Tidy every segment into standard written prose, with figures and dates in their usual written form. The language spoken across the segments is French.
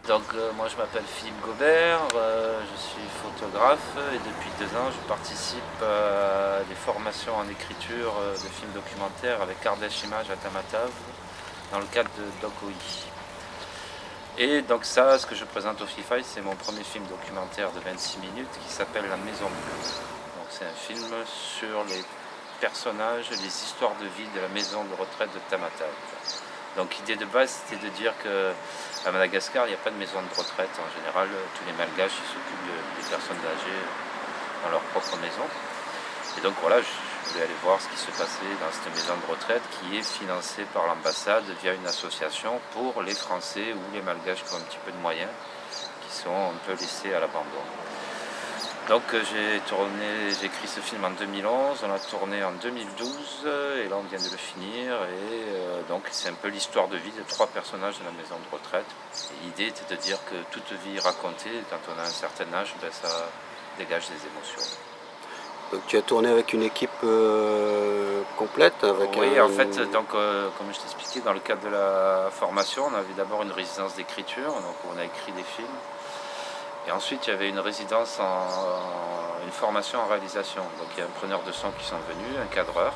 Donc moi je m'appelle Philippe Gobert, je suis photographe et depuis 2 ans je participe à des formations en écriture de films documentaires avec Ardèche Images à Tamatave dans le cadre de DocOI. Et donc ça, ce que je présente au FIFAI, c'est mon premier film documentaire de 26 minutes qui s'appelle La Maison Bleue. Donc c'est un film sur les personnages, les histoires de vie de la maison de retraite de Tamatave. Donc l'idée de base c'était de dire qu'à Madagascar il n'y a pas de maison de retraite. En général tous les malgaches ils s'occupent des personnes âgées dans leur propre maison. Et donc voilà, je voulais aller voir ce qui se passait dans cette maison de retraite qui est financée par l'ambassade via une association pour les Français ou les malgaches qui ont un petit peu de moyens, qui sont un peu laissés à l'abandon. Donc j'ai écrit ce film en 2011, on l'a tourné en 2012 et là on vient de le finir et donc c'est un peu l'histoire de vie de 3 personnages de la maison de retraite. Et l'idée était de dire que toute vie racontée, quand on a un certain âge, ça dégage des émotions. Donc tu as tourné avec une équipe complète avec Oui, en fait, donc, comme je t'expliquais, dans le cadre de la formation, on avait d'abord une résidence d'écriture, donc on a écrit des films. Et ensuite, il y avait une une formation en réalisation. Donc il y a un preneur de son qui sont venus, un cadreur,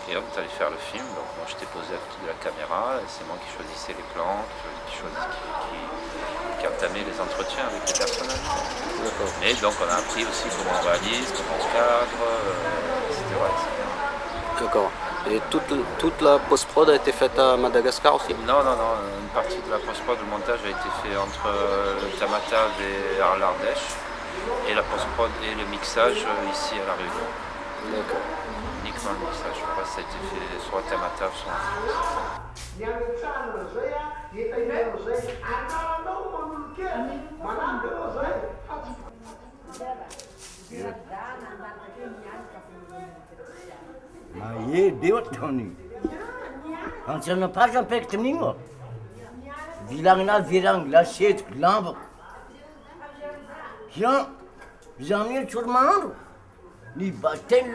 et hop, tu allais faire le film. Donc moi j'étais posé à côté de la caméra, et c'est moi qui choisissais les plans, qui entamait les entretiens avec les personnages. Mais donc on a appris aussi comment on réalise, comment on cadre, etc. D'accord. Et toute la post-prod a été faite à Madagascar aussi? Non, une partie de la post-prod, le montage a été fait entre Tamatave et l'Ardèche, et la post-prod et le mixage ici à La Réunion. D'accord. Uniquement le mixage, le reste ça a été fait soit à Tamatave, soit en France. Maar je deelt toch niet. Want ze hebben pas een pek te nemen. Virang, la shit, lamp. Ja, ze zijn niet zo maar. Die basten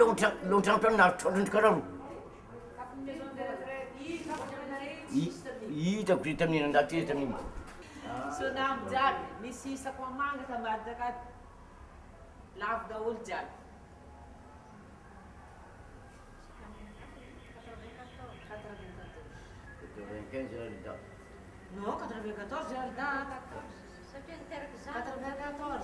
longtemps naar het kanaal. Dat is het niet, dat is het niet. So naam Jad, missie sa kwamanga tamada ka laaf daul Jad. No, 94 jaar da. 94,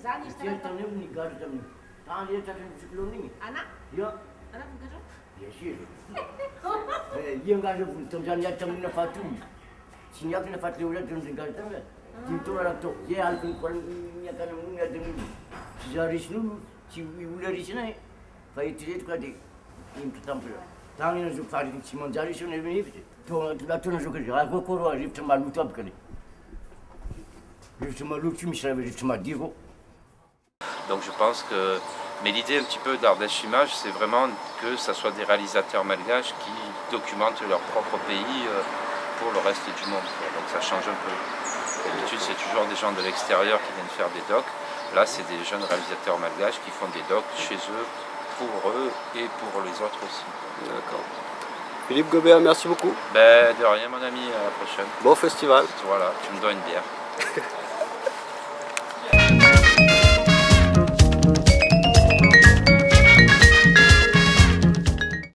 zani sta. Je hebt niet gehad dan. Dan je dat in cyclonie. Ana? Ja. Ana bukan? Ya sih. Yang ada tujuan yang kami nak fatu. Siapa nak fatu orang tu tinggal tu. Itu orang tu. Dia alkul yang kan mungkin ada ni. Sejarah sini, ciulah di sini. Faham tidak tu kadi. Ini tampil. Tangan yang suka faham cuma jari sini ni. Tu nak suka jadi. Aku korang rift malu tu apa kali. Rift malu tu misalnya rift madigo. Donc je pense que, mais l'idée un petit peu d'Ardèche Images, c'est vraiment que ça soit des réalisateurs malgaches qui documentent leur propre pays pour le reste du monde. Donc ça change un peu. D'habitude c'est toujours des gens de l'extérieur qui viennent faire des docs. Là c'est des jeunes réalisateurs malgaches qui font des docs chez eux, pour eux et pour les autres aussi. D'accord. Philippe Gobert, merci beaucoup. De rien mon ami, à la prochaine. Bon festival. Voilà, tu me dois une bière.